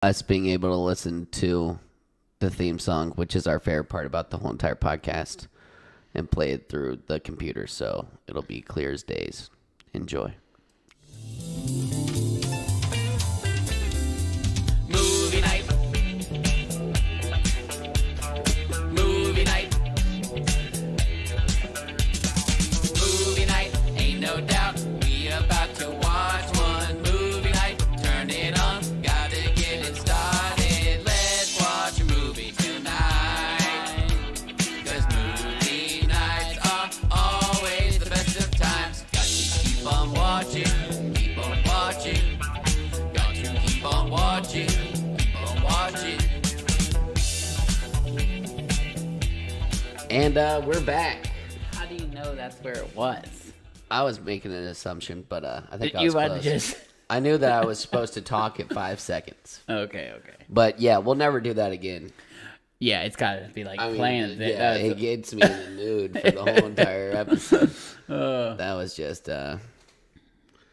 us being able to listen to the theme song, which is our favorite part about the whole entire podcast, and play it through the computer, so it'll be clear as days. Enjoy. Movie night. Movie night. Movie night, ain't no doubt. We about to watch one movie night. Turn it on, gotta get it started. Let's watch a movie tonight. 'Cause movie nights are always the best of times. Got to keep on watching, keep on watching. Got to keep on watching, keep on watching. And we're back. How do you know that's where it was? I was making an assumption, but I think I You was might close. just. I knew that I was supposed to talk at 5 seconds. Okay. But yeah, we'll never do that again. Yeah, it's got to be like I mean, playing. yeah, it gets me in the mood for the whole entire episode. That was just, That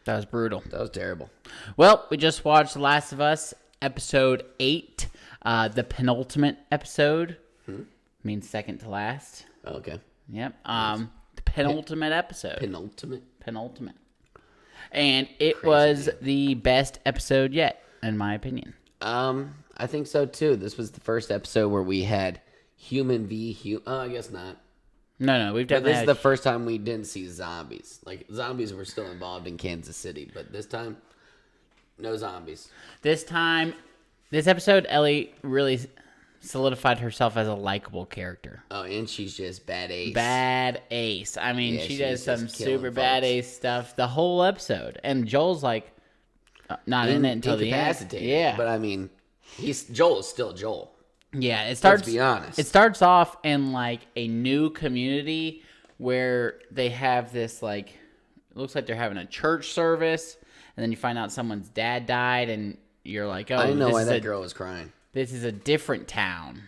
was brutal. that was terrible. Well, we just watched The Last of Us, episode 8, the penultimate episode. Means second to last. Okay. Yep. The penultimate episode. Penultimate. And it Crazy was name. the best episode yet, in my opinion. I think so too. This was the first episode where we had human v human. Oh, I guess not. No, we've But definitely this is had the first time we didn't see zombies. Like, zombies were still involved in Kansas City, but this time, no zombies. This episode, Ellie really solidified herself as a likable character. Oh, and she's just bad ace. Bad ace. I mean, Yeah, she she's does some just killing super bad folks. ace stuff the whole episode. And Joel's like, not in it until the end. Incapacitated. Yeah. But I mean, Joel is still Joel. Yeah, it starts. Let's be honest. It starts off in like a new community where they have this like, it looks like they're having a church service, and then you find out someone's dad died, and you're like, oh, I didn't know this why is that girl was crying. This is a different town.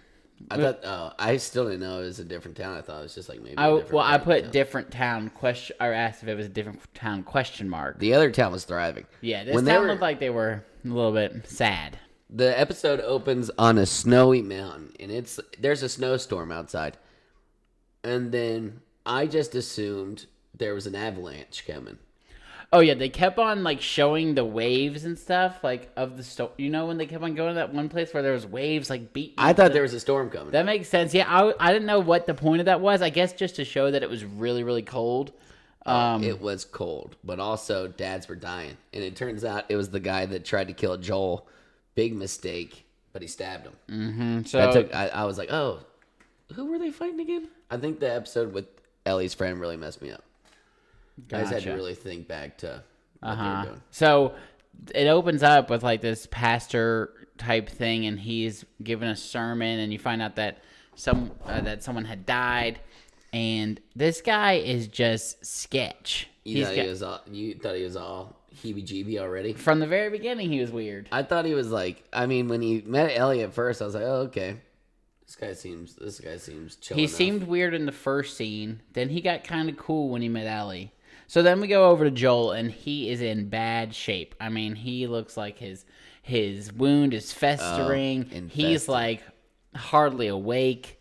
I thought, I still didn't know it was a different town. I thought it was just like maybe a I different well, I town. put Yeah. different town question. I asked if it was a different town question mark. The other town was thriving. Yeah, this When they town were- looked like they were a little bit sad. The episode opens on a snowy mountain, and there's a snowstorm outside. And then I just assumed there was an avalanche coming. Oh yeah, they kept on like showing the waves and stuff like of the storm. You know when they kept on going to that one place where there was waves like beating. I thought there was a storm coming. That makes sense. Yeah, I didn't know what the point of that was. I guess just to show that it was really really cold. It was cold, but also dads were dying. And it turns out it was the guy that tried to kill Joel. Big mistake, but he stabbed him. So I was like, oh, who were they fighting again? I think the episode with Ellie's friend really messed me up. I just had to Gotcha. really think back to what they were doing. So it opens up with like this pastor type thing, and he's giving a sermon, and you find out that someone had died, and this guy is just sketch. You thought he was all heebie-jeebie already? From the very beginning, he was weird. I thought he was like, I mean, when he met Ellie at first, I was like, oh, okay. This guy seems chill He enough. seemed weird in the first scene. Then he got kind of cool when he met Ellie. So then we go over to Joel, and he is in bad shape. I mean, he looks like his wound is festering. infested. He's like hardly awake.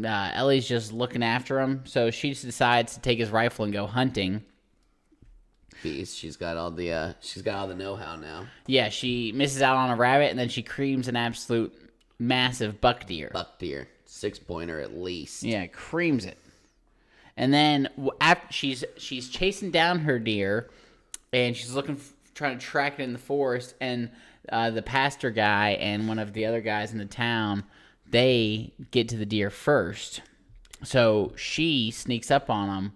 Ellie's just looking after him. So she decides to take his rifle and go hunting. She's got all the know-how now. Yeah, she misses out on a rabbit, and then she creams an absolute massive buck deer. Buck deer, 6-pointer at least. Yeah, creams it. And then after she's chasing down her deer, and she's trying to track it in the forest. And the pastor guy and one of the other guys in the town, they get to the deer first. So she sneaks up on them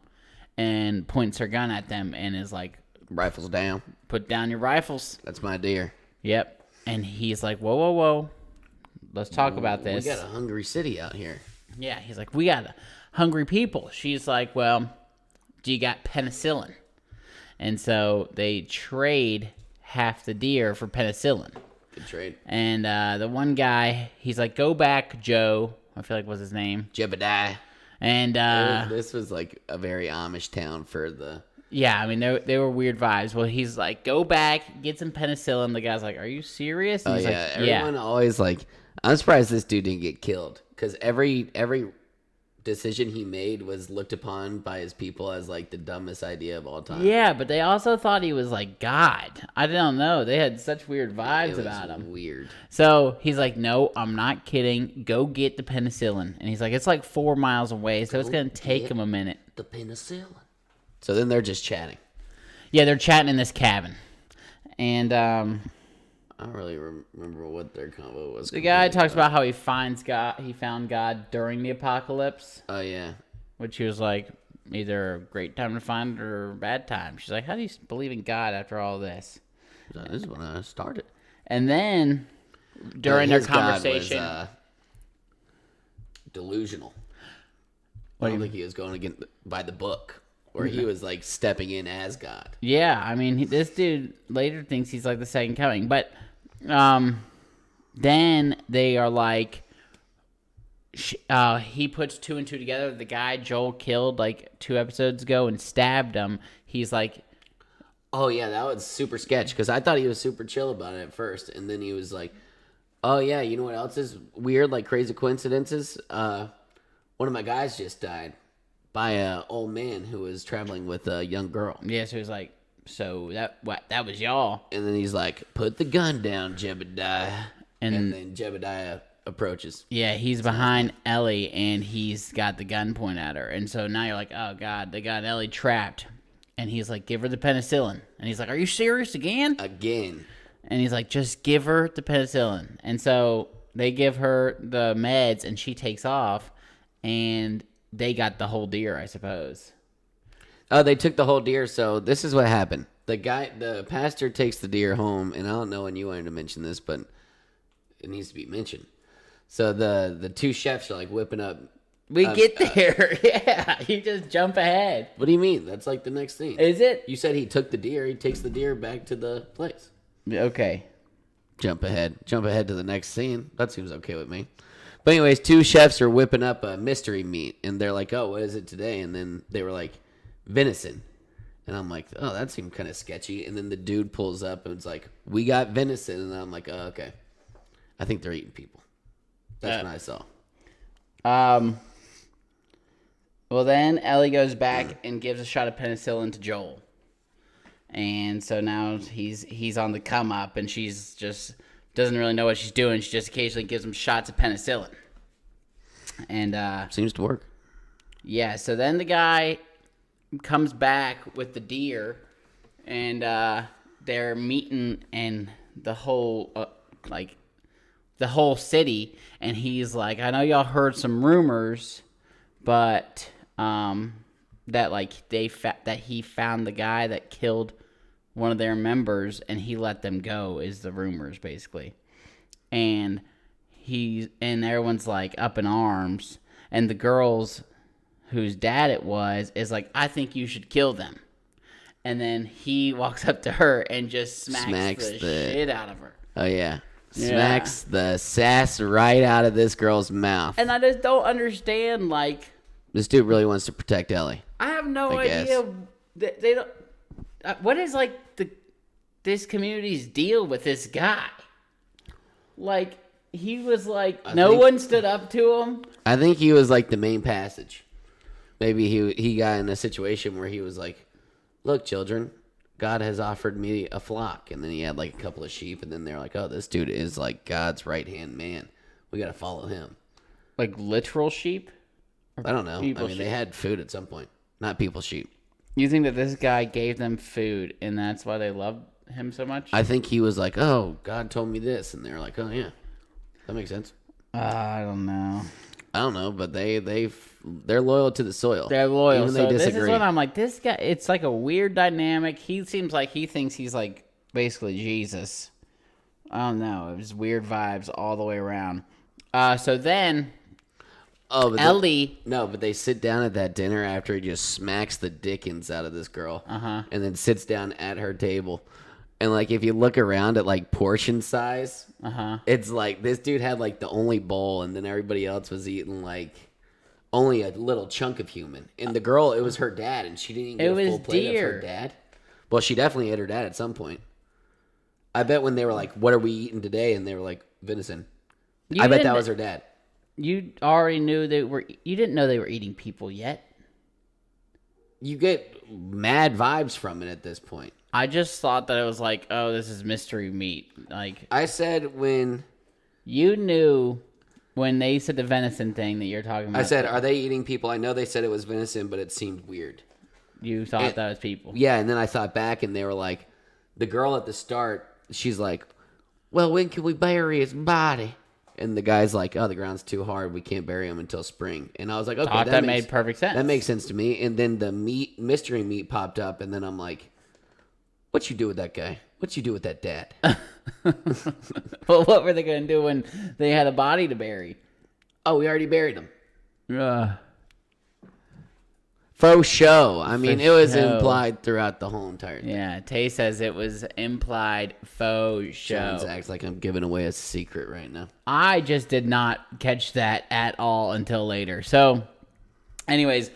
and points her gun at them and is like, Rifles down. "Put down your rifles." That's my deer. Yep. And he's like, "Whoa, whoa, whoa. Let's talk about this." We got a hungry city out here. Yeah, he's like, "We got hungry people." She's like, "Well, do you got penicillin?" And so they trade half the deer for penicillin. Good trade. And the one guy, he's like, "Go back, Joe." I feel like was his name. Jebediah. And This was like a very Amish town for the Yeah, I mean, they were weird vibes. Well, he's like, go back, get some penicillin. The guy's like, are you serious? And Oh he's yeah, like, everyone always like. I'm surprised this dude didn't get killed because every decision he made was looked upon by his people as like the dumbest idea of all time. Yeah, but they also thought he was like God. I don't know. They had such weird It vibes was about him. weird. So he's like, no, I'm not kidding. Go get the penicillin. And he's like, it's like 4 miles away, so it's going to take get him a minute. The penicillin. So then they're just chatting. Yeah, they're chatting in this cabin. And I don't really remember what their convo was. the guy talks about how he finds God. He found God during the apocalypse, Oh yeah. which he was like, either a great time to find it or a bad time. She's like, how do you believe in God after all this? This is when I started. And then during their His God conversation, was, delusional. What I do don't you think he was going against by the book, where he was like stepping in as God. yeah, I mean, this dude later thinks he's like the second coming. But then they are like, he puts 2 and 2 together. The guy Joel killed like 2 episodes ago and stabbed him. He's like, Oh yeah, that was super sketch because I thought he was super chill about it at first, and then he was like, "Oh yeah, you know what else is weird? Like crazy coincidences. One of my guys just died by a old man who was traveling with a young girl." yeah, so he's like, so that was y'all. And then he's like, "Put the gun down, Jebediah." And- And then Jebediah approaches. Yeah, he's behind Ellie and he's got the gun pointed at her. And so now you're like, oh God, they got Ellie trapped. And he's like, give her the penicillin. And he's like, are you serious again? Again. And he's like, just give her the penicillin. And so they give her the meds and she takes off. And they got the whole deer, I suppose. Oh, they took the whole deer. So this is what happened. The pastor takes the deer home, and I don't know when you wanted to mention this, but it needs to be mentioned. So the 2 chefs are like whipping up. We get there. Yeah, you just jump ahead. What do you mean? That's like the next scene. Is it? You said he took the deer. He takes the deer back to the place. Okay. Jump ahead to the next scene. That seems okay with me. But anyways, 2 chefs are whipping up a mystery meat, and they're like, "Oh, what is it today?" And then they were like, "Venison." And I'm like, "Oh, that seemed kind of sketchy." And then the dude pulls up and it's like, "We got venison." And I'm like, "Oh, okay." I think they're eating people. That's what I saw. Well, then Ellie goes back and gives a shot of penicillin to Joel. And so now he's on the come up, and she's just doesn't really know what she's doing. She just occasionally gives him shots of penicillin. And Seems to work. yeah, so then the guy comes back with the deer, and they're meeting and the whole the whole city, and he's like, I know y'all heard some rumors, but that like that he found the guy that killed one of their members and he let them go is the rumors basically. And everyone's like up in arms, and the girls whose dad it was is like, I think you should kill them. And then he walks up to her and just smacks the shit out of her. Oh yeah. Smacks the sass right out of this girl's mouth. And I just don't understand, like, This dude really wants to protect Ellie. I have no I guess. idea. They don't. What is like this community's deal with this guy? Like, he was like, no one stood up to him. I think he was like the main passage. Maybe he got in a situation where he was like, "Look, children, God has offered me a flock," and then he had like a couple of sheep, and then they're like, "Oh, this dude is like God's right hand man. We got to follow him." Like literal sheep. I don't know. I mean, People sheep. they had food at some point, not people sheep. You think that this guy gave them food, and that's why they love him so much? I think he was like, "Oh, God told me this," and they're like, "Oh yeah, that makes sense." I don't know. I don't know, but they're loyal to the soil. They're loyal. Even So they this disagree. is what I'm like. This guy, it's like a weird dynamic. He seems like he thinks he's like basically Jesus. I don't know. It was weird vibes all the way around. So then But Ellie. but they sit down at that dinner after he just smacks the dickens out of this girl, and then sits down at her table. And like, if you look around at like portion size, it's like this dude had like the only bowl, and then everybody else was eating like only a little chunk of human. And the girl, it was her dad, and she didn't even get a full plate of her dad. Well, she definitely ate her dad at some point. I bet when they were like, "What are we eating today?" and they were like, "Venison." I bet that was her dad. You already knew they were. You didn't know they were eating people yet. You get mad vibes from it at this point. I just thought that it was like, oh, this is mystery meat. Like I said when you knew when they said the venison thing that you're talking about. I said, "Are they eating people?" I know they said it was venison, but it seemed weird. You thought that was people. Yeah, and then I thought back, and they were like, the girl at the start, she's like, "Well, when can we bury his body?" And the guy's like, "Oh, the ground's too hard. We can't bury him until spring." And I was like, "Okay, that made perfect sense. That makes sense to me." And then the mystery meat popped up, and then I'm like, "What you do with that guy? What you do with that dad?" Well, what were they going to do when they had a body to bury? Oh, we already buried him. Faux show. I mean, it was implied throughout the whole entire thing. Yeah, Tay says it was implied faux show. Jones acts like I'm giving away a secret right now. I just did not catch that at all until later. So, anyways,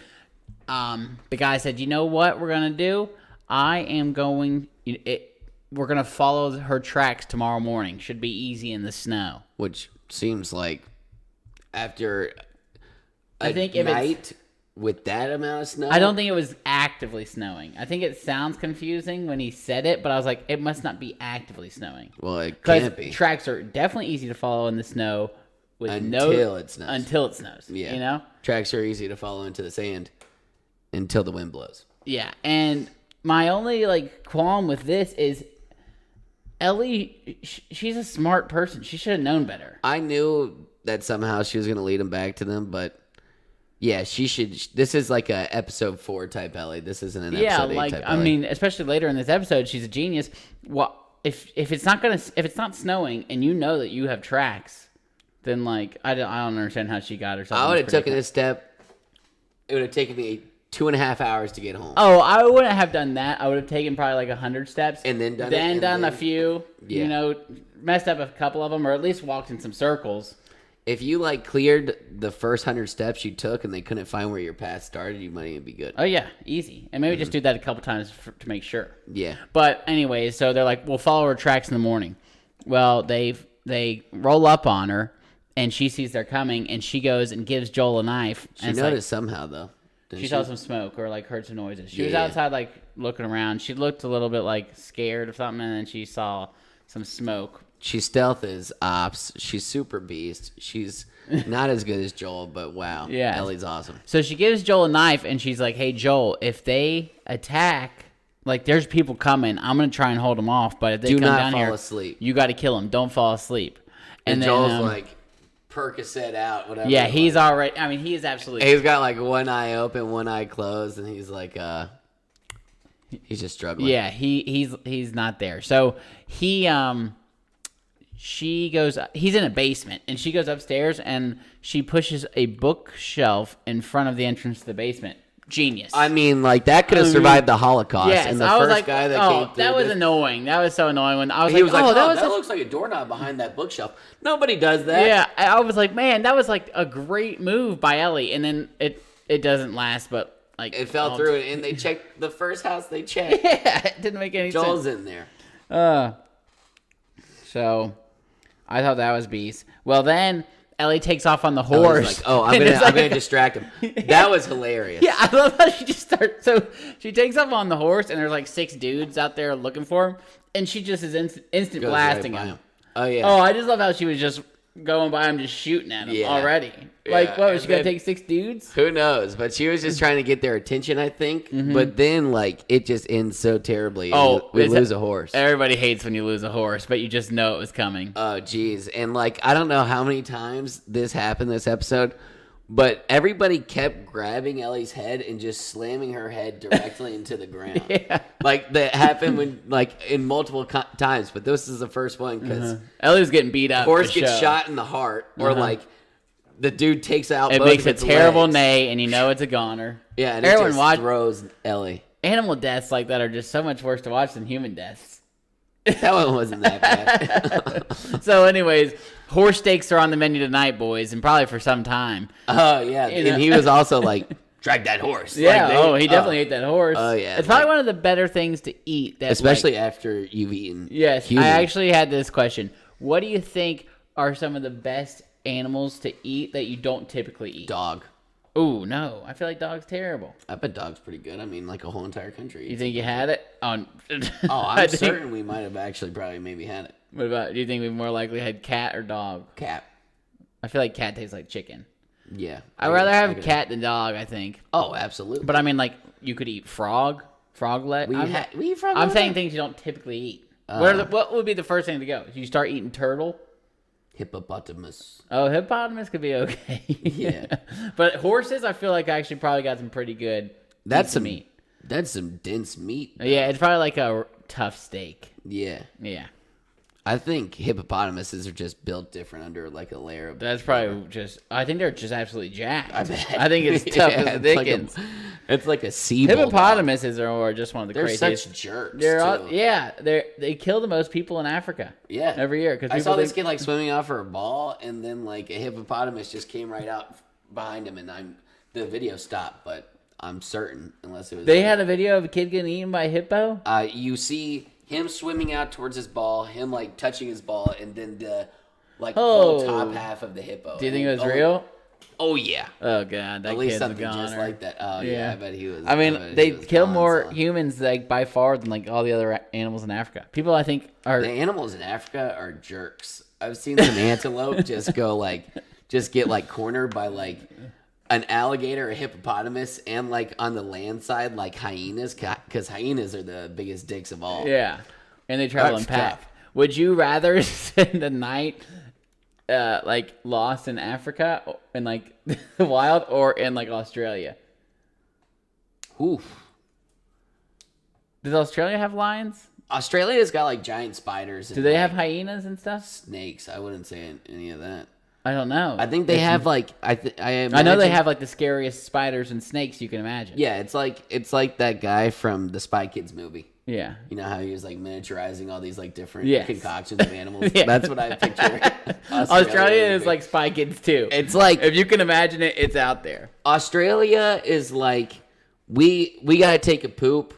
the guy said, "You know what we're gonna do? We're gonna follow her tracks tomorrow morning. Should be easy in the snow." Which seems like after I think if night with that amount of snow. I don't think it was actively snowing. I think it sounds confusing when he said it, but I was like, it must not be actively snowing. Well, it can't be. Tracks are definitely easy to follow in the snow until it snows. Until it snows. Yeah. You know? Tracks are easy to follow into the sand until the wind blows. Yeah. And my only qualm with this is Ellie, she's a smart person. She should have known better. I knew that somehow she was going to lead him back to them, but yeah, she should. This is like a episode 4 type Ellie. This isn't an episode 8 type Ellie. I mean, especially later in this episode, she's a genius. Well, if it's not snowing and you know that you have tracks, then I don't understand how she got herself. I would have taken a step. It would have taken me 2.5 hours to get home. Oh, I wouldn't have done that. I would have taken probably 100 steps and then done a few. Yeah. You know, messed up a couple of them, or at least walked in some circles. If you cleared the first 100 steps you took and they couldn't find where your path started, you might even be good. Oh yeah, easy. And maybe just do that a couple times to make sure. Yeah. But anyways, so they're like, we'll follow her tracks in the morning. Well, they roll up on her, and she sees they're coming, and she goes and gives Joel a knife. She noticed somehow though. She saw some smoke or heard some noises. She was outside looking around. She looked a little bit scared of something, and then she saw some smoke. She's stealth as ops. She's super beast. She's not as good as Joel, but wow. Yeah. Ellie's awesome. So she gives Joel a knife, and she's like, "Hey, Joel, if they attack, there's people coming. I'm going to try and hold them off, but if they come down here, asleep. You got to kill them. Don't fall asleep." And then, Joel's Percocet out, whatever. Yeah, he's already, he is absolutely. He's got one eye open, one eye closed, and he's he's just struggling. Yeah, he's not there. So she goes, he's in a basement, and she goes upstairs, and she pushes a bookshelf in front of the entrance to the basement. Genius. I mean, that could have survived the Holocaust. Yes, and the I was first guy that came through that was annoying. That was so annoying when I was he was that looks like a doorknob behind that bookshelf. Nobody does that. Yeah, I was like, man, that was a great move by Ellie, and then it doesn't last, but it fell through, and they checked the first house they checked. Yeah, it didn't make any sense. Joel's in there. So I thought that was beast. Well, then Ellie takes off on the horse. I'm gonna distract him. That was hilarious. Yeah, I love how she just starts. So she takes off on the horse, and there's 6 dudes out there looking for him, and she just is instant Goes blasting right by him. Oh yeah. Oh, I just love how she was just going by him, just shooting at him already. Yeah. What was she gonna take 6 dudes? Who knows? But she was just trying to get their attention, I think. Mm-hmm. But then, it just ends so terribly. Oh, we lose a horse. Everybody hates when you lose a horse, but you just know it was coming. Oh, geez. And, I don't know how many times this happened this episode, but everybody kept grabbing Ellie's head and just slamming her head directly into the ground. Yeah. That happened when, in multiple times, but this is the first one because Ellie was getting beat up. Horse gets shot in the heart, or, the dude takes out it both makes of its a terrible legs. neigh, and you know it's a goner. Yeah, and everyone just throws Ellie. Animal deaths like that are just so much worse to watch than human deaths. That one wasn't that bad. So anyways, horse steaks are on the menu tonight, boys, and probably for some time. Oh yeah, and he was also like, drag that horse. Yeah. Like, He definitely ate that horse. Oh yeah. It's probably one of the better things to eat. That, especially after you've eaten. Yes. human. I actually had this question. What do you think are some of the best animals to eat that you don't typically eat? Dog. Ooh, no. I feel like dog's terrible. I bet dog's pretty good. I mean, like a whole entire country. You think you had it? On? Oh, I'm certain we might have actually probably maybe had it. What about, do you think we more likely had cat or dog? Cat. I feel like cat tastes like chicken. Yeah. I'd rather have cat than dog, I think. Oh, absolutely. But I mean, like, you could eat frog leg. We eat frog. I'm saying things you don't typically eat. What would be the first thing to go? You start eating turtle? Hippopotamus. Oh, hippopotamus could be okay. Yeah. But horses, I feel like I actually probably got some pretty good That's some meat. That's some dense meat. Yeah, it's probably like a tough steak. Yeah. Yeah. I think hippopotamuses are just built different under like a layer of. That's probably just. I think they're just absolutely jacked. I bet. I think it's tough Yeah, as the dickens. It's like a sea bulldog. Hippopotamuses are just one of the They're craziest. such jerks. They're all, too. yeah. They kill the most people in Africa. Yeah. Every year because I saw this kid like swimming off for a ball, and then like a hippopotamus just came right out behind him, and the video stopped, but I'm certain unless it was. They had a video of a kid getting eaten by a hippo. You see him swimming out towards his ball, him like touching his ball, and then the like Oh. whole top half of the hippo. Do you think it was And- real? Oh yeah. Oh god, that At least kid's a something just goner. like that. Oh yeah, I bet he was. I bet mean, he they was kill gone, more so. humans like by far than like all the other animals in Africa. People, I think, are The animals in Africa are jerks. I've seen some antelope just get like cornered by like an alligator, a hippopotamus, and like on the land side, like hyenas, because hyenas are the biggest dicks of all. yeah, and they travel in That's pack. tough. Would you rather spend a night like lost in Africa in like the wild or in like Australia? Oof. Does Australia have lions? Australia's got like giant spiders. And, Do they like, have hyenas and stuff? snakes? I wouldn't say any of that. I don't know. I think they have like I I know they have like the scariest spiders and snakes you can imagine. Yeah, it's like that guy from the Spy Kids movie. Yeah. You know how he was like miniaturizing all these like different Yes. concoctions of animals. Yeah. That's what I picture. Australia would is be. like Spy Kids too. It's like If you can imagine it, it's out there. Australia is like we gotta take a poop.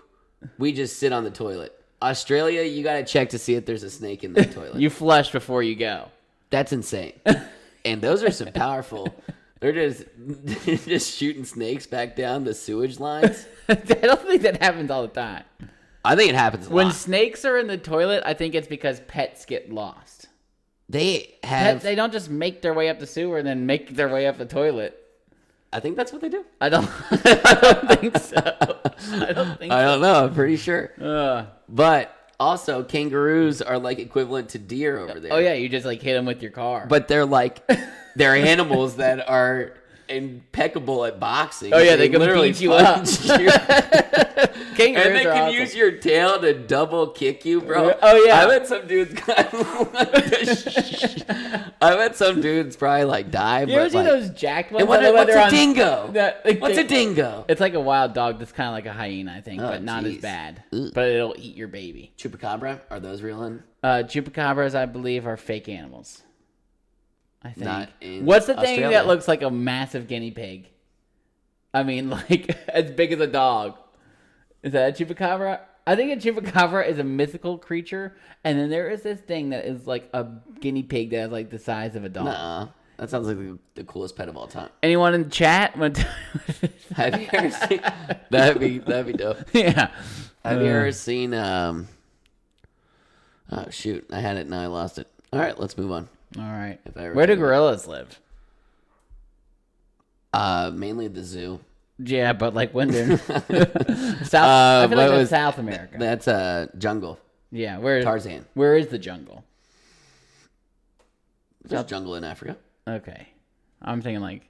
We just sit on the toilet. Australia, you gotta check to see if there's a snake in the toilet. You flush before you go. That's insane. And those are some powerful. They're just shooting snakes back down the sewage lines. I don't think that happens all the time. I think it happens a When lot. snakes are in the toilet, I think it's because pets get lost. They have. They don't just make their way up the sewer and then make their way up the toilet. I think that's what they do. I don't think so. I don't think I don't know. I'm pretty sure. so. But also, kangaroos are like equivalent to deer over there. Oh yeah, you just like hit them with your car. But they're like, they're animals that are impeccable at boxing. Oh, yeah, they can literally beat you up. punch you. kangaroos And they are can awesome. use your tail to double kick you, bro. Oh, yeah. I bet some dudes I bet some dudes probably like die. You ever but see like, those jacked ones? and what, I know what's they're a on- dingo? that- What's a dingo? It's like a wild dog that's kind of like a hyena, I think, Oh, but not as jeez. bad. Ugh. But it'll eat your baby. Chupacabra? Are those real? Chupacabras, I believe, are fake animals. I think. Not in What's the thing Australia. that looks like a massive guinea pig? I mean, like as big as a dog. Is that a chupacabra? I think a chupacabra is a mythical creature, and then there is this thing that is like a guinea pig that is like the size of a dog. Nuh-uh. That sounds like the coolest pet of all time. Anyone in the chat? Have you ever seen? That'd be dope. Yeah. Have you ever seen? Oh shoot! I had it, now I lost it. All right, let's move on. All right. If I ever Where do think of it. gorillas live? Mainly the zoo. Yeah, but like when they're South. I feel like but it that's was- South America. That's jungle. Yeah, where Tarzan. Where is the jungle? There's jungle in Africa, Okay, I'm thinking like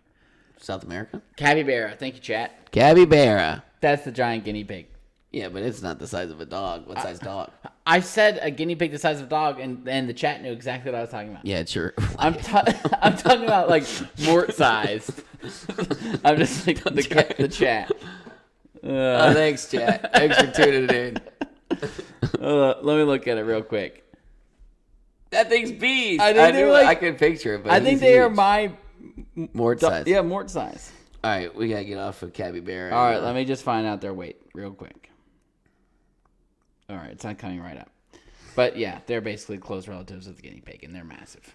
South America. capybara. Thank you, chat. Capybara. That's the giant guinea pig. Yeah, but it's not the size of a dog. What size dog? I said a guinea pig the size of a dog, and the chat knew exactly what I was talking about. Yeah, sure. I'm talking about like mort sized. I'm just like the chat. Oh, thanks, chat. Thanks for tuning in. Let me look at it real quick. That thing's beast. I think they're I can picture it, but I think they are my Mort size. Yeah, Mort size. All right, we gotta get off of capybara. All right, let me just find out their weight real quick. All right, it's not coming right up. But yeah, they're basically close relatives of the guinea pig, and they're massive.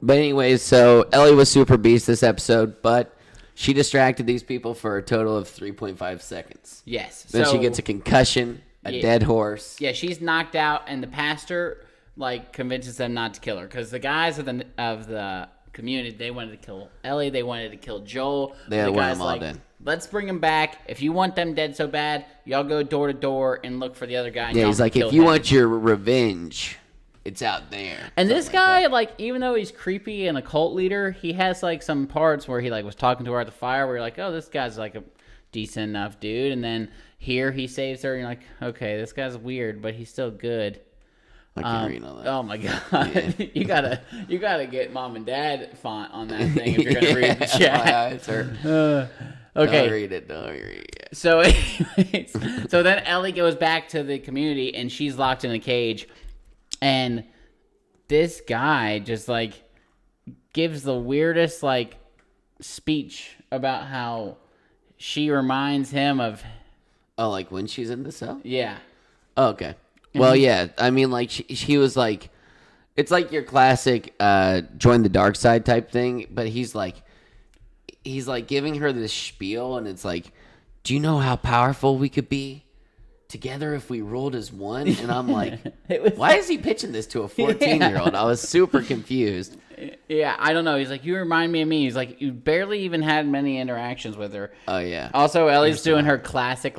But anyways, so Ellie was super beast this episode, but she distracted these people for a total of 3.5 seconds. Yes. Then so, she gets a concussion, a dead horse. Yeah, she's knocked out, and the pastor convinces them not to kill her because the guys of the community, they wanted to kill Ellie, they wanted to kill Joel. They the want guys them all dead. Let's bring them back. If you want them dead so bad, y'all go door to door and look for the other guy. Yeah, he's like, if you want your revenge, it's out there. And this guy, even though he's creepy and a cult leader, he has some parts where he was talking to her at the fire where you're like, oh, this guy's a decent enough dude. And then here he saves her and you're like, okay, this guy's weird, but he's still good. I can't read all that. Oh my god! Yeah. you gotta get mom and dad font on that thing if you're gonna read the chat. My eyes hurt. Okay. Don't read it. So, anyways, so then Ellie goes back to the community and she's locked in a cage, and this guy just gives the weirdest speech about how she reminds him of. Oh, when she's in the cell? Yeah. Oh, okay. Well, yeah. I mean, he was it's your classic join the dark side type thing, but he's giving her this spiel, and it's do you know how powerful we could be together if we ruled as one? And I'm like, why is he pitching this to a 14-year-old? I was super confused. Yeah, I don't know. He's like, you remind me of me. He's like, you barely even had many interactions with her. Oh, yeah. Also, Ellie's doing her classic,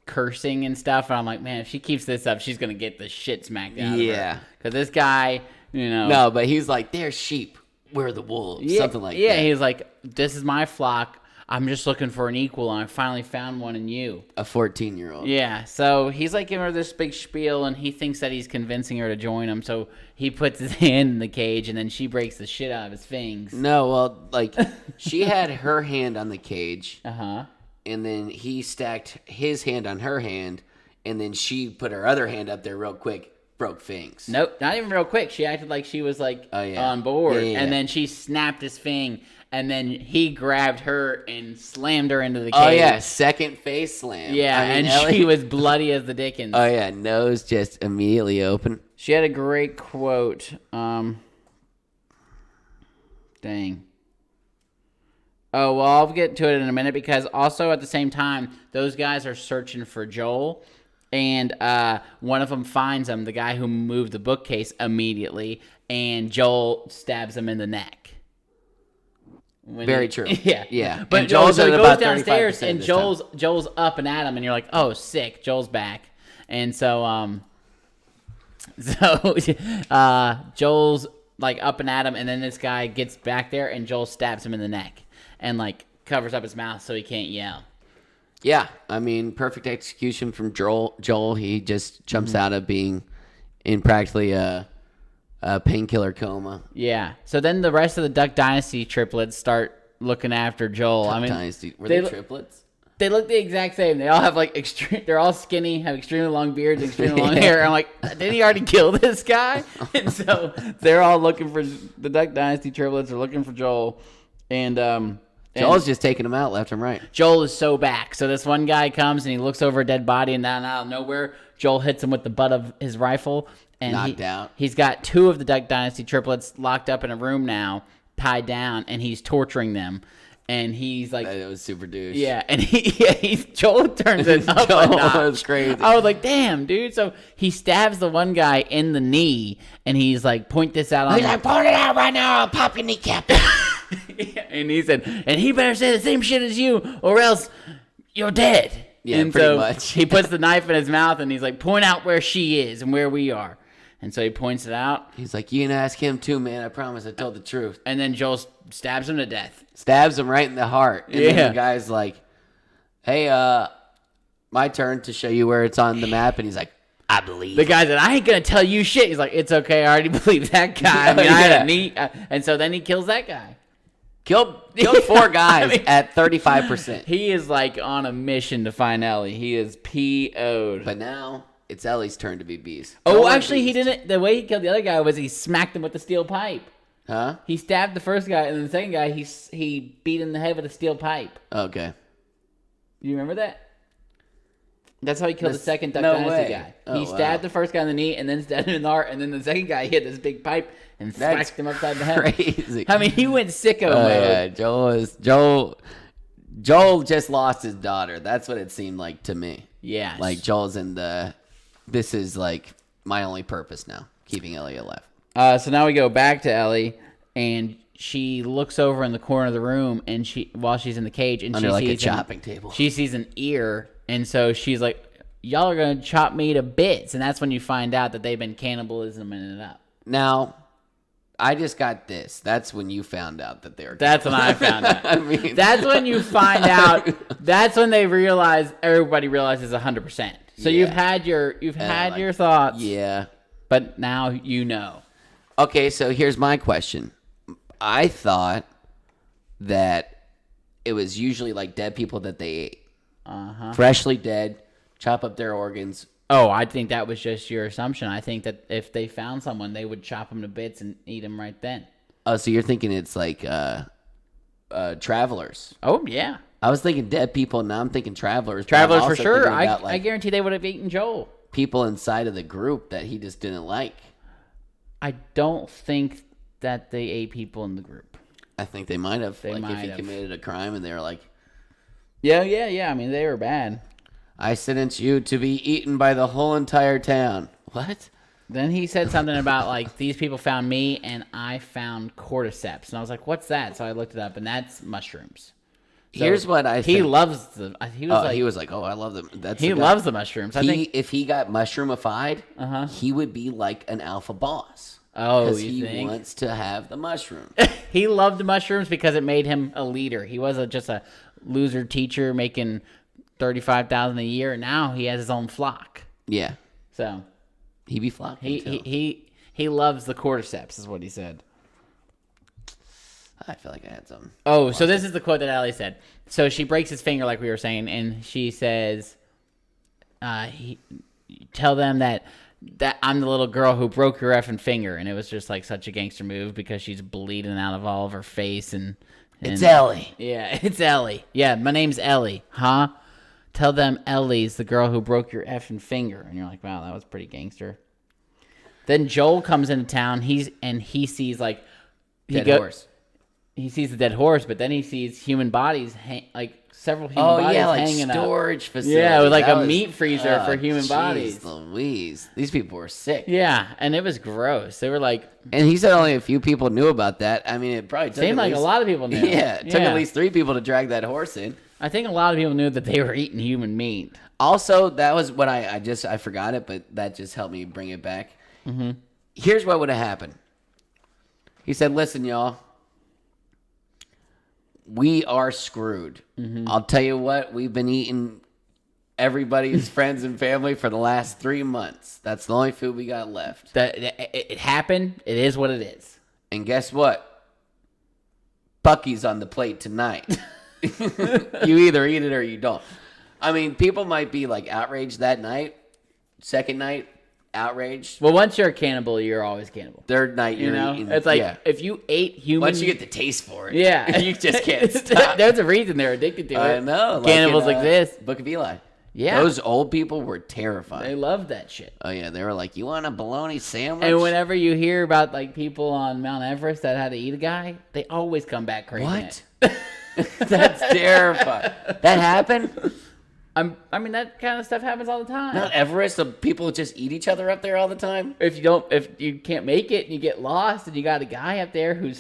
cursing and stuff, and I'm like, man, if she keeps this up, she's gonna get the shit smacked out of her. Because this guy, No, but he's like, they're sheep, we're the wolves, something like that. Yeah, he's like, this is my flock. I'm just looking for an equal, and I finally found one in you. A 14-year-old. Yeah, so he's giving her this big spiel, and he thinks that he's convincing her to join him, so he puts his hand in the cage, and then she breaks the shit out of his fangs. No, well, she had her hand on the cage. Uh-huh. And then he stacked his hand on her hand, and then she put her other hand up there real quick, broke fangs. Nope, not even real quick. She acted like she was on board, and then she snapped his fang, and then he grabbed her and slammed her into the cage. Oh yeah, second face slam. Yeah, she was bloody as the dickens. Oh yeah, nose just immediately open. She had a great quote. Dang. Oh, well, I'll get to it in a minute because also at the same time, those guys are searching for Joel, and one of them finds him, the guy who moved the bookcase, immediately, and Joel stabs him in the neck. Very true. Yeah. But Joel's Joel's goes about downstairs, 35% and Joel's up and at him, and you're like, oh, sick, Joel's back. And so Joel's up and at him, and then this guy gets back there, and Joel stabs him in the neck. And covers up his mouth so he can't yell. Yeah, I mean, perfect execution from Joel. He just jumps out of being in practically a painkiller coma. Yeah. So then the rest of the Duck Dynasty triplets start looking after Joel. Dynasty. Were they triplets? They look the exact same. They all have they're all skinny, have extremely long beards, extremely long hair. I'm like, didn't he already kill this guy? And so they're all looking for the Duck Dynasty triplets. Are looking for Joel, and Joel's just taking him out left and right. Joel is so back. So this one guy comes and he looks over a dead body, and then out of nowhere, Joel hits him with the butt of his rifle. And knocked out. He's got two of the Duck Dynasty triplets locked up in a room now, tied down, and he's torturing them. And he's like, that was super douche. Yeah, and Joel turns it up a notch. That was crazy. I was like, damn, dude. So he stabs the one guy in the knee, and he's like, point this out on He's like, point it out right now, I'll pop your kneecap. And he said, and he better say the same shit as you, or else you're dead. Yeah, and pretty so much. He puts the knife in his mouth, and he's like, point out where she is and where we are. And so he points it out. He's like, you can ask him too, man. I promise I told the truth. And then Joel stabs him to death. Stabs him right in the heart. And then the guy's like, hey, my turn to show you where it's on the map. And he's like, I believe. The guy said, I ain't going to tell you shit. He's like, it's okay. I already believe that guy. I mean, I had a knee. And so then he kills that guy. Killed 4 guys at 35%. He is on a mission to find Ellie. He is PO'd. But now it's Ellie's turn to be beast. Oh, Joel and actually, he Beast. didn't. The way he killed the other guy was he smacked him with the steel pipe. Huh? He stabbed the first guy, and then the second guy, he beat him in the head with a steel pipe. Okay. You remember that? That's how he killed the second Duck no Dynasty way. guy. Oh, He stabbed wow. the first guy in the knee, and then stabbed him in the heart, and then the second guy hit this big pipe and That's smacked him upside the head. crazy. I mean, he went sicko Oh, mode. yeah, Joel just lost his daughter. That's what it seemed like to me. Yes. Like Joel's in the. This is like my only purpose now, keeping Ellie alive. So now we go back to Ellie, and she looks over in the corner of the room, and while she's in the cage, and Under she like a sees chopping table. She sees an ear, and so she's like, "Y'all are gonna chop me to bits," and that's when you find out that they've been cannibalisming it up. Now, I just got this. That's when you found out that they were. That's when I found out. I mean, That's when you find out. That's when they realize. Everybody realizes 100%. So Yeah. you've had your thoughts. yeah. But now you know. Okay, so here's my question. I thought that it was usually like dead people that they ate. Freshly dead, chop up their organs. Oh, I think that was just your assumption. I think that if they found someone, they would chop them to bits and eat them right then. Oh, so you're thinking it's like travelers. Oh yeah, I was thinking dead people, now I'm thinking travelers. but I'm travelers for also sure. thinking I about, like, guarantee they would have eaten Joel. people inside of the group that he just didn't like. I don't think that they ate people in the group. I think they might have. They like might if he have. committed a crime and they were like, Yeah. I mean, they were bad. I sentence you to be eaten by the whole entire town. What? Then he said something about like these people found me and I found cordyceps, and I was like, "What's that?" So I looked it up, and that's mushrooms. So Here's what I he think. loves the. He was like he was like, oh, I love them. That's he the guy. loves the mushrooms. I think. If he got mushroomified, he would be like an alpha boss. Oh, because you he think? wants to have the mushroom. He loved the mushrooms because it made him a leader. He was just a loser teacher making $35,000 a year. Now he has his own flock. Yeah, So he be flocking. he loves the cordyceps, is what he said. I feel like I had something. Oh, so this is the quote that Allie said. So she breaks his finger, like we were saying, and she says, "Tell them that I'm the little girl who broke your effing finger," and it was just like such a gangster move because she's bleeding out of all of her face and It's Ellie. Yeah, it's Ellie. Yeah, my name's Ellie, huh? Tell them Ellie's the girl who broke your effing finger, and you're like, wow, that was pretty gangster. Then Joel comes into town. He sees like Dead horse. He sees the dead horse, but then he sees human bodies, like several human bodies like hanging storage up. facility. Yeah, with like That a was- meat freezer for oh, human jeez bodies. Louise, these people were sick. Yeah, and it was gross. They were like, And he said only a few people knew about that. I mean, it probably took seemed at like a least- lot of people knew. Yeah, it took at least 3 people to drag that horse in. I think a lot of people knew that they were eating human meat. Also, that was what I forgot it, but that just helped me bring it back. Mm-hmm. Here's what would have happened. He said, listen, y'all, we are screwed. Mm-hmm. I'll tell you what, we've been eating everybody's friends and family for the last 3 months. That's the only food we got left. It happened. It is what it is. And guess what? Bucky's on the plate tonight. You either eat it or you don't. I mean, people might be like outraged that night. Second night, outraged. Well, once you're a cannibal, you're always cannibal. Third night, You you're know, eating. it's like yeah. if you ate human. Once you get the taste for it, yeah, you just can't stop. There's a reason they're addicted to it. I know. Cannibals like in, exist. Book of Eli. Yeah. Those old people were terrified. They love that shit. Oh yeah, they were like, "You want a bologna sandwich?" And whenever you hear about like people on Mount Everest that had to eat a guy, they always come back craving What? it. That's terrifying. That happened. I mean, that kind of stuff happens all the time. Not Everest. The people just eat each other up there all the time. If you can't make it and you get lost and you got a guy up there who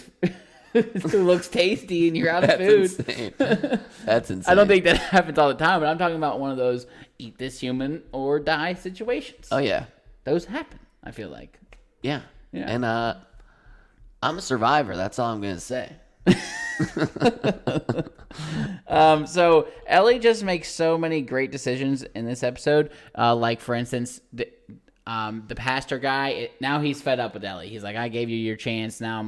looks tasty and you're out of That's food. insane. That's insane. I don't think that happens all the time, but I'm talking about one of those eat this human or die situations. Oh yeah, Those happen, I feel like. yeah. Yeah. And I'm a survivor. That's all I'm gonna say. So Ellie just makes so many great decisions in this episode. Like for instance, the pastor guy. Now he's fed up with Ellie. He's like, "I gave you your chance. Now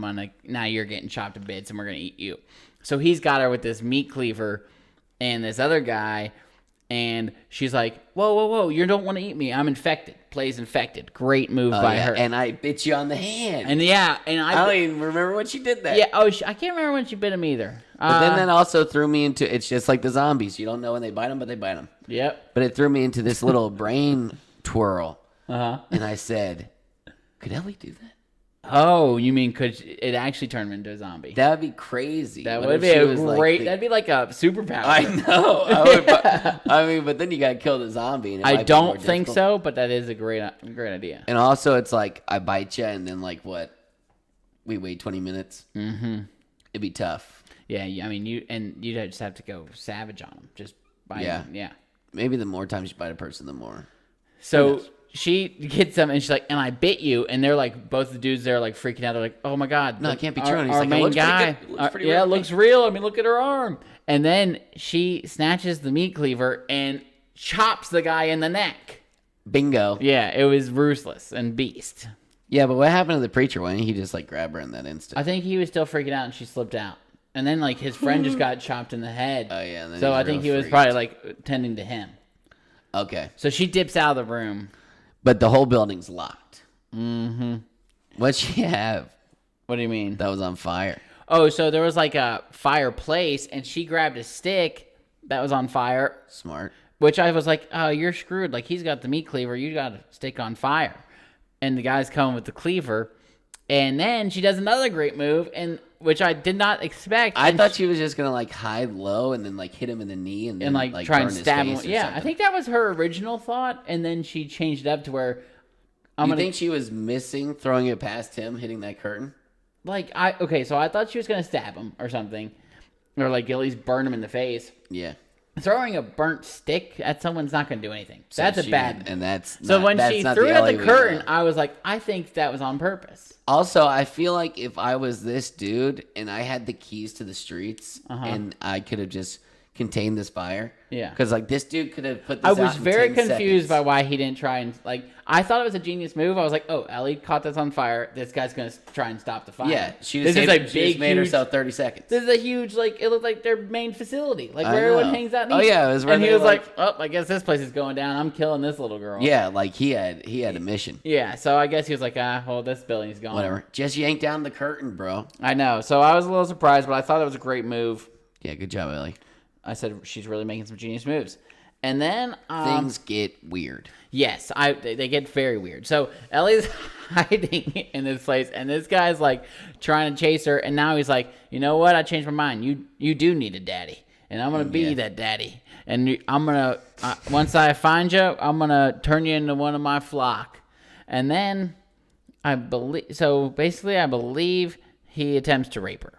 you're getting chopped to bits, and we're gonna eat you." So he's got her with this meat cleaver, and this other guy And she's like, whoa, you don't want to eat me. I'm infected. Plays infected. Great move by her. And I bit you on the hand. And I don't even remember when she did that. Yeah, I can't remember when she bit him either. But then that also threw me into, it's just like the zombies. You don't know when they bite them, but they bite them. Yep. But it threw me into this little brain twirl. Uh-huh. And I said, could Ellie do that? Oh, you mean could it actually turn him into a zombie? That would be crazy. That What would if be she a was great. That'd be like a superpower. I know. I mean, but then you got to kill the zombie. And I don't think so, but that is a great idea. And also, it's like, I bite you, and then, like, what? We wait 20 minutes? Mm-hmm. It'd be tough. Yeah, I mean, you'd just have to go savage on them. Just bite them. Yeah. Maybe the more times you bite a person, the more. So she gets them, and she's like, and I bit you. And they're like, both the dudes there, like, freaking out. They're like, oh, my God. No, it can't be true. And he's Our like, it main looks pretty guy. good. It looks pretty Yeah, real. it looks real. I mean, look at her arm. And then she snatches the meat cleaver and chops the guy in the neck. Bingo. Yeah, it was ruthless and beast. Yeah, but what happened to the preacher? Why didn't he just, like, grab her in that instant? I think he was still freaking out, and she slipped out. And then, like, his friend just got chopped in the head. Oh, yeah. And then So he's I think he real was freaked. probably, like, tending to him. Okay. So she dips out of the room. But the whole building's locked. Mm-hmm. What'd she have What do you mean? that was on fire? Oh, so there was, like, a fireplace, and she grabbed a stick that was on fire, Smart. which I was like, oh, you're screwed. Like, he's got the meat cleaver. You got a stick on fire. And the guy's coming with the cleaver. And then she does another great move, and which I did not expect. I and thought she was just going to, like, hide low and then, like, hit him in the knee and then, like try and burn his stab him. face or Yeah, I something. think that was her original thought, and then she changed it up to where You think she was missing throwing it past him, hitting that curtain? so I thought she was gonna stab him or something, or like at least burn him in the face. Yeah. Throwing a burnt stick at someone's not gonna do anything. So That's a she bad. did- And that's So not, when that's she not threw it at Ellie the we curtain, know. I was like, I think that was on purpose. Also, I feel like if I was this dude and I had the keys to the streets and I could have just contained this fire. Yeah. Because, like, this dude could have put this I out was in very 10 confused by seconds. why he didn't try and like. I thought it was a genius move. I was like, oh, Ellie caught this on fire. This guy's gonna try and stop the fire. Yeah. She this just, is a she just big, made huge, herself 30 seconds. This is a huge, like, it looked like their main facility, like I where everyone know. hangs out. And Oh, eats. yeah, it was where and he they, was like- like, oh, I guess this place is going down. I'm killing this little girl. Yeah, like, he had a mission. Yeah, so I guess he was like, well, this building's gone. Whatever. Just yank down the curtain, bro. I know. So I was a little surprised, but I thought it was a great move. Yeah, good job, Ellie. I said she's really making some genius moves. And then Things get weird. yes, they get very weird. So Ellie's hiding in this place, and this guy's like trying to chase her, and now he's like, you know what? I changed my mind. You do need a daddy, and I'm gonna be that daddy. And I'm gonna once I find you, I'm gonna turn you into one of my flock. And then I believe I believe he attempts to rape her.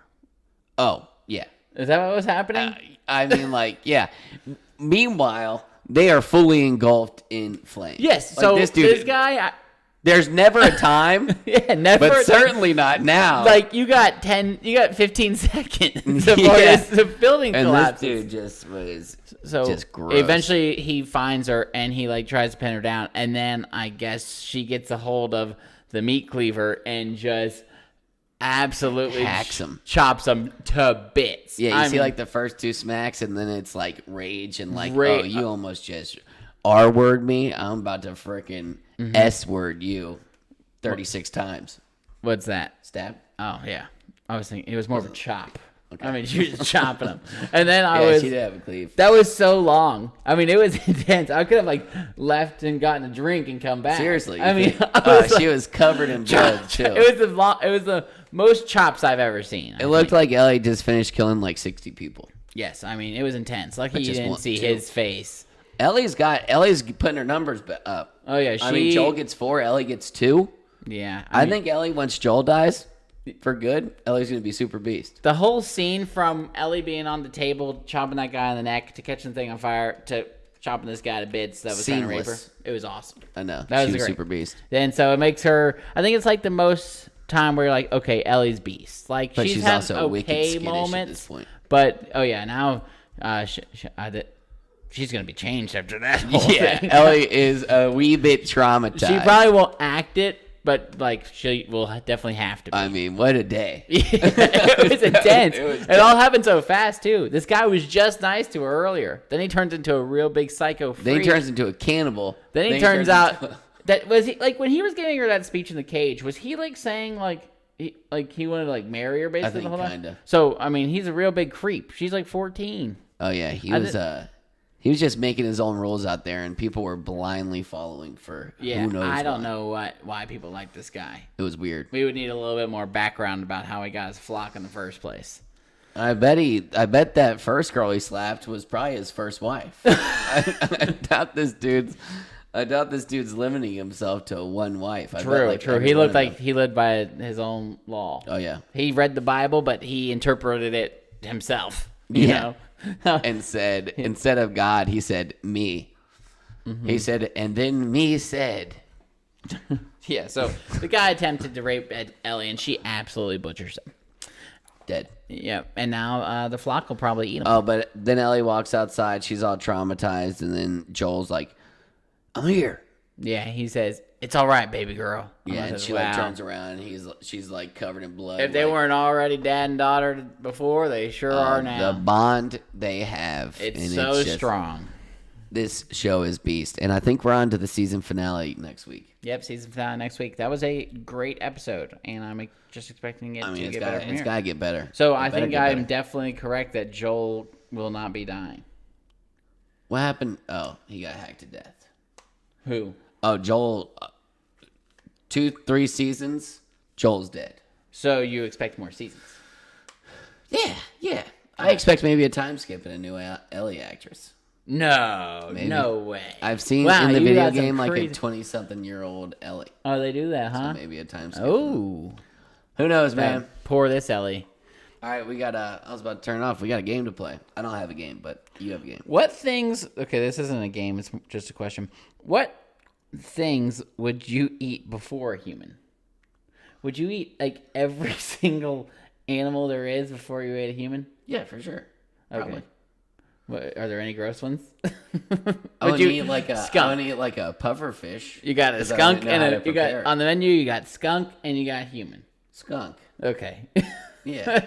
Oh, yeah. Is that what was happening? I mean, like, yeah. Meanwhile, they are fully engulfed in flames. Yes. Like, So this guy, there's never a time, yeah, never. but certainly not now. Like you got 15 seconds before Yeah. the building and collapses. this dude just was So just gross. eventually he finds her and he like tries to pin her down, and then I guess she gets a hold of the meat cleaver and just absolutely Hacks him. chops him to bits. Yeah, you I see mean, like the first two smacks, and then it's like rage and like, Ra- oh, you almost just R-word me. I'm about to frickin' S-word you 36 times. what's that? Stab? Oh yeah, I was thinking it was more of a chop. I mean, she was just chopping him, and then I Yeah, was. she did have a cleave. That was so long. I mean, it was intense. I could have like left and gotten a drink and come back. Seriously. I mean, She was covered in blood, too. It was the most chops I've ever seen. It looked like Ellie just finished killing like 60 people. Yes, I mean it was intense. Lucky But you just didn't one- see two. his face. Ellie's putting her numbers up. Oh yeah, I mean, Joel gets 4, Ellie gets 2. Yeah, I mean, think Ellie, once Joel dies for good, Ellie's going to be super beast. the whole scene from Ellie being on the table, chopping that guy in the neck, to catching the thing on fire, to chopping this guy to bits that was trying to rape her. Seamless. It was awesome. I know. That was she was great. super beast. And so it makes her. I think it's like the most time where you're like, okay, Ellie's beast. Like But she's she's had also wicked okay skittish moments, at this point. but oh yeah, now she's gonna be changed after that. Whole Yeah, thing. Ellie is a wee bit traumatized. She probably won't act it, but like she will definitely have to be. I mean, what a day. It was intense. It all happened so fast too. This guy was just nice to her earlier. Then he turns into a real big psycho freak. Then he turns into a cannibal. Then he turns out that was he like when he was giving her that speech in the cage. Was he like saying like he wanted to like marry her basically? I think the whole kinda. time? So I mean, he's a real big creep. She's like 14. Oh yeah, he was just making his own rules out there, and people were blindly following for Yeah, who knows I don't why. know why people like this guy. It was weird. We would need a little bit more background about how he got his flock in the first place. I bet that first girl he slapped was probably his first wife. I doubt this dude's limiting himself to one wife. I bet, like, True. every He one looked of like them- he lived by his own law. Oh yeah. He read the Bible, but he interpreted it himself. You Yeah. know? And said, instead of God, he said me. Mm-hmm. He said, and then me said. Yeah, so the guy attempted to rape Ellie, and she absolutely butchers him. Dead. Yeah, and now the flock will probably eat him. Oh, but then Ellie walks outside. She's all traumatized, and then Joel's like, "I'm here." Yeah, he says, "It's all right, baby girl." Yeah, and says, she like turns around, and she's like covered in blood. If they like, weren't already dad and daughter before, they sure are now. the bond they have, It's and so just- strong. This show is beast, and I think we're on to the season finale next week. Yep, season finale next week. That was a great episode, and I'm just expecting it I mean, to it's get better from here. got to get better. So It I better think get I'm better. definitely correct that Joel will not be dying. What happened? Oh, he got hacked to death. Who? Oh, Joel. 2-3 seasons. Joel's dead. So you expect more seasons? Yeah. I expect maybe a time skip and a new Ellie actress. No, Maybe. no way. I've seen Wow, in the you video got some game like a crazy- 20-something-year-old Ellie. Oh, they do that, huh? Maybe a time skip. Oh, Who knows, man? Poor this Ellie. All right, we got I was about to turn it off. We got a game to play. I don't have a game, but you have a game. What things? Okay, this isn't a game. It's just a question. What things would you eat before a human? Would you eat like every single animal there is before you ate a human? Yeah, for sure. Probably. Okay. What, are there any gross ones? I would you eat like a skunk? I would eat like a puffer fish. You got a 'cause I skunk wouldn't know and how to you got prepare it. on the menu. You got skunk and you got human. Skunk. Okay. Yeah.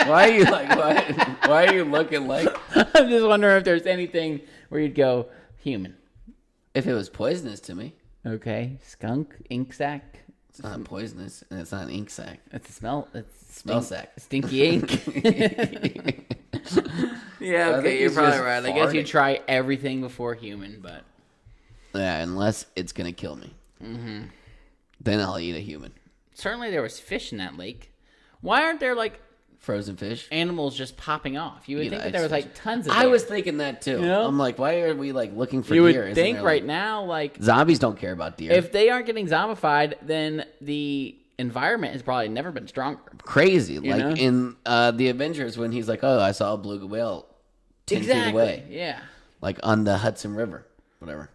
Why are you like why are you looking like I'm just wondering if there's anything where you'd go human. if it was poisonous to me? Okay, skunk, ink sac. It's not poisonous and it's not an ink sac. It's a smell. It's Smell sack. Stinky ink. Yeah, I okay, think you're he's probably just right. I guess you farting. try everything before human, but Yeah, unless it's gonna kill me. Mm-hmm. Then I'll eat a human. certainly there was fish in that lake. Why aren't there like Frozen fish. animals just popping off? You would You think know, that there was it's- like tons of. I there. was thinking that too. You know? I'm like, why are we like looking for You deer? would Isn't think there, right like- now, like Zombies don't care about deer. if they aren't getting zombified, then the environment has probably never been stronger. Crazy. Like know? in the Avengers when he's like, oh, I saw a blue whale 10 feet away. Yeah. Like on the Hudson River. Whatever.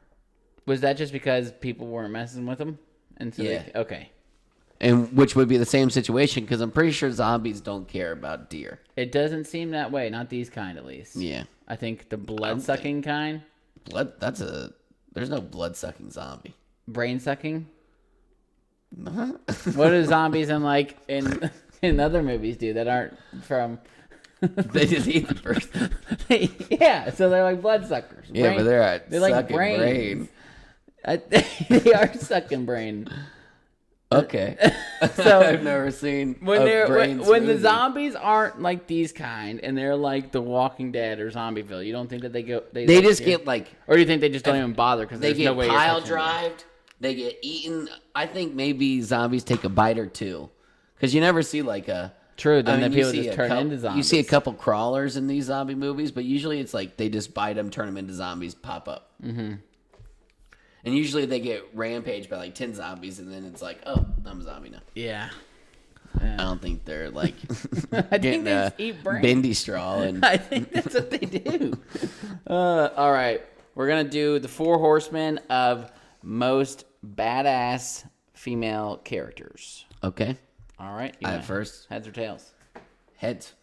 Was that just because people weren't messing with them? And so Yeah. okay. And which would be the same situation because I'm pretty sure zombies don't care about deer. It doesn't seem that way. Not these kind, at least. Yeah. I think the blood sucking kind, There's no blood sucking zombie. brain sucking. What do zombies in other movies do that aren't from? They just eat the person. Yeah, so they're like blood suckers. Yeah, but they're like sucking brains. brain. They are sucking brain. Okay. So I've never seen when a they're brain when the smoothie. zombies aren't like these kind and they're like The Walking Dead or Zombieville, you don't think that they They just get like or do you think they just don't even bother because they there's get no way pile you're touching them? drived. They get eaten. I think maybe zombies take a bite or two, because you never see like a. True, then I mean, the you people see just a turn couple- into zombies. You see a couple crawlers in these zombie movies, but usually it's like they just bite them, turn them into zombies, pop up. Mm-hmm. And usually they get rampaged by like 10 zombies, and then it's like, oh, I'm a zombie now. Yeah. I don't think they're like I think getting they a just eat brains. bendy straw and I think that's what they do. All right. We're going to do the 4 horsemen of most badass female characters. okay. All right. I wanna- first. Heads or tails? Heads.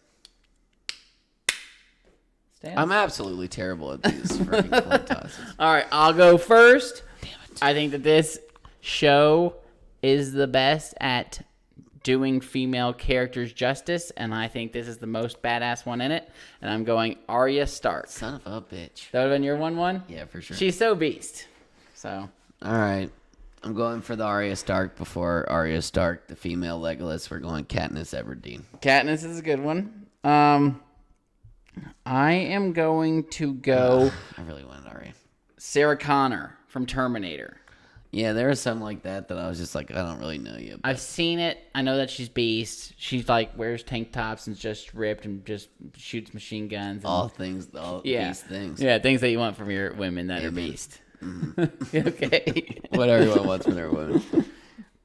Tails? I'm absolutely terrible at these freaking coin tosses. All right. I'll go first. Damn it. I think that this show is the best at doing female characters justice, and I think this is the most badass one in it. And I'm going Arya Stark. Son of a bitch. That would have been your 1-1? Yeah, for sure. She's so beast. So. All right. I'm going for the Arya Stark before Arya Stark, the female Legolas. We're going Katniss Everdeen. Katniss is a good one. I am going to go I really wanted Arya. Sarah Connor from Terminator. Yeah, there was something like that I was just like, I don't really know you. But I've seen it. I know that she's beast. She's like wears tank tops and just ripped and just shoots machine guns. And, all things, these things. Yeah, things that you want from your women that are beast. Mm-hmm. Okay. What everyone wants from their women.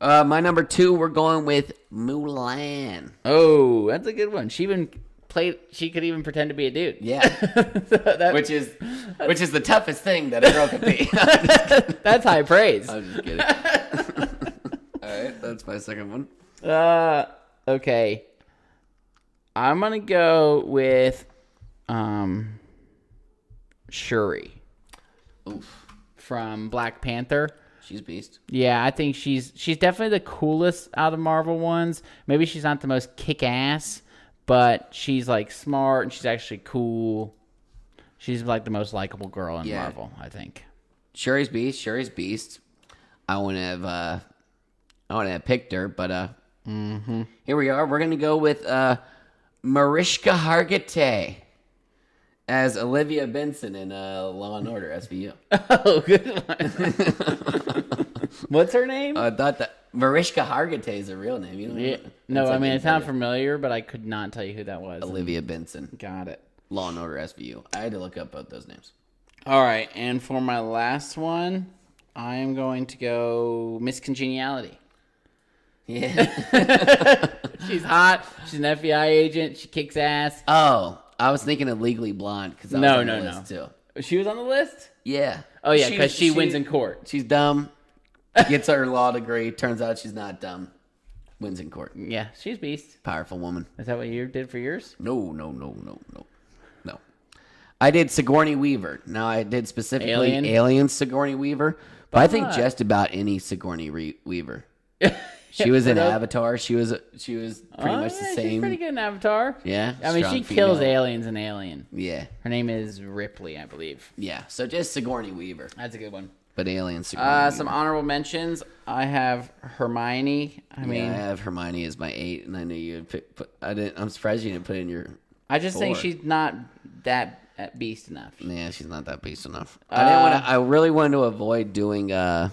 My number 2, we're going with Mulan. Oh, that's a good one. She could even pretend to be a dude. Yeah. which is the toughest thing that a girl could be. That's high praise. I'm just kidding. All right, that's my second one. Okay. I'm gonna go with Shuri. Oof. From Black Panther. She's beast. Yeah, I think she's definitely the coolest out of Marvel ones. Maybe she's not the most kick-ass, but she's like smart and she's actually cool. She's like the most likable girl in Marvel, I think. Shuri's beast. I wouldn't have picked her, but here we are. We're gonna go with Mariska Hargitay as Olivia Benson in Law and Order SVU. Oh, good one. What's her name? I thought that Mariska Hargitay is a real name. You know No, I mean, it sounds familiar, but I could not tell you who that was. Olivia Benson. Got it. Law and Order SVU. I had to look up both those names. All right, and for my last one, I am going to go Miss Congeniality. Yeah. She's hot. She's an FBI agent. She kicks ass. Oh, I was thinking of Legally Blonde because I was on the list too. She was on the list? Yeah. Oh, yeah, because she wins in court. She's dumb, gets her law degree. Turns out she's not dumb. Wins in court. Yeah, she's beast. Powerful woman. Is that what you did for yours? No. I did Sigourney Weaver. Now, I did specifically Alien Sigourney Weaver, but I think just about any Sigourney Weaver. She was in Avatar. She was pretty much the same. She's pretty good in Avatar. Yeah. I mean, she kills aliens in Alien. Yeah. Her name is Ripley, I believe. Yeah. So just Sigourney Weaver. That's a good one. But Alien Sigourney Weaver. Some honorable mentions. I have Hermione. I have Hermione as my 8, and I knew you would I'm surprised you didn't put it in your. I just think she's not that beast enough. Yeah, she's not that beast enough. I really wanted to avoid doing. I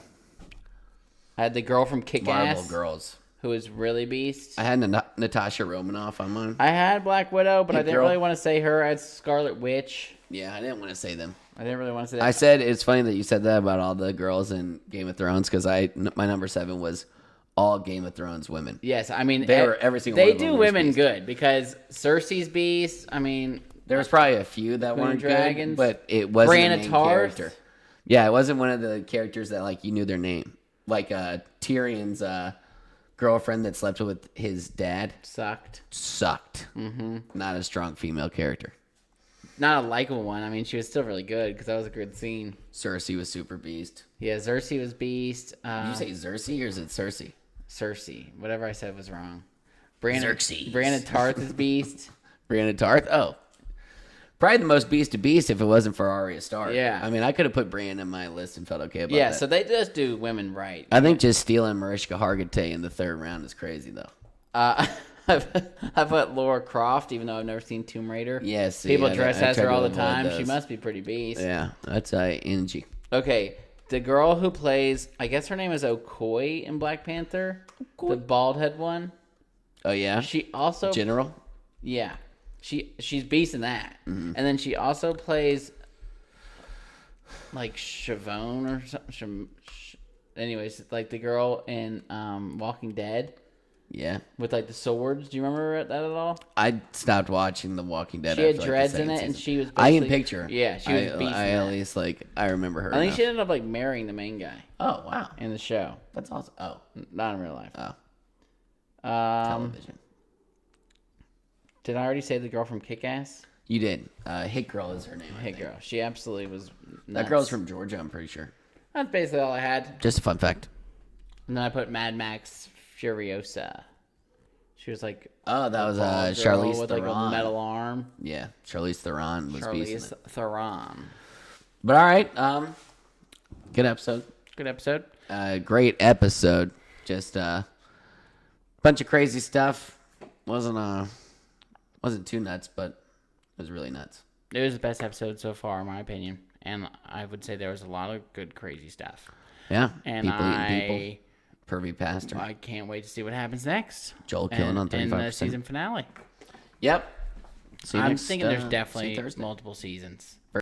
had the girl from Kick-Ass. Marvel girls. Who is really beast. I had Natasha Romanoff on mine. I had Black Widow, but I didn't really want to say her. I had Scarlet Witch. Yeah, I didn't want to say them. I didn't really want to say that. I said, it's funny that you said that about all the girls in Game of Thrones, because my number 7 was all Game of Thrones women. Yes, I mean, every single one of them do was women beast. Good, because Cersei's beast, I mean... There was probably a few that weren't Dragons, good, but it wasn't a main Tarth. character. Yeah, it wasn't one of the characters that, like, you knew their name. Like Tyrion's girlfriend that slept with his dad. Sucked. Mm-hmm. Not a strong female character. Not a likable one. I mean, she was still really good because that was a good scene. Cersei was super beast. Yeah, Cersei was beast. Did you say Cersei or is it Cersei? Cersei. Whatever I said was wrong. Xerxes. Brandon Tarth is beast. Brandon Tarth? Oh. Probably the most beast to beast if it wasn't for Arya Stark. Yeah. I mean, I could have put Brandon in my list and felt okay about that. Yeah, so they just do women right. I think just stealing Mariska Hargitay in the 3rd round is crazy, though. I put Laura Croft, even though I've never seen Tomb Raider. Yes. Yeah, People dress as her all the time. She must be pretty beast. Yeah, that's Angie. Okay, the girl who plays, I guess her name is Okoye in Black Panther. Okoye. The bald head one. Oh, yeah? She also... General? Yeah. She's beast in that. Mm-hmm. And then she also plays like Siobhan or something. Anyways, like the girl in Walking Dead. Yeah. With like the swords. Do you remember that at all? I stopped watching The Walking Dead. She had after, dreads like, in it, season. and she was. I can picture her. Yeah, she was beast. I at least I remember her. I think enough. she ended up like marrying the main guy. Oh wow. In the show. That's awesome. Oh. Not in real life. Oh. Television. Did I already say the girl from Kick-Ass? You did. Hit Girl is her name. Hit Girl. She absolutely was nuts. That girl's from Georgia, I'm pretty sure. That's basically all I had. Just a fun fact. And then I put Mad Max Furiosa. She was like, Oh, that was bald girl Charlize with like a Theron. metal arm. Yeah, Charlize Theron was beasting Charlize it. Theron. But all right, good episode. Good episode. Great episode. Just bunch of crazy stuff. Wasn't too nuts, but it was really nuts. It was the best episode so far, in my opinion. And I would say there was a lot of good, crazy stuff. Yeah, And people eating people. Pervy pastor. I can't wait to see what happens next. Joel killing on 35%. in the season finale. Yep. See you I'm next, thinking there's see you definitely Thursday. multiple seasons.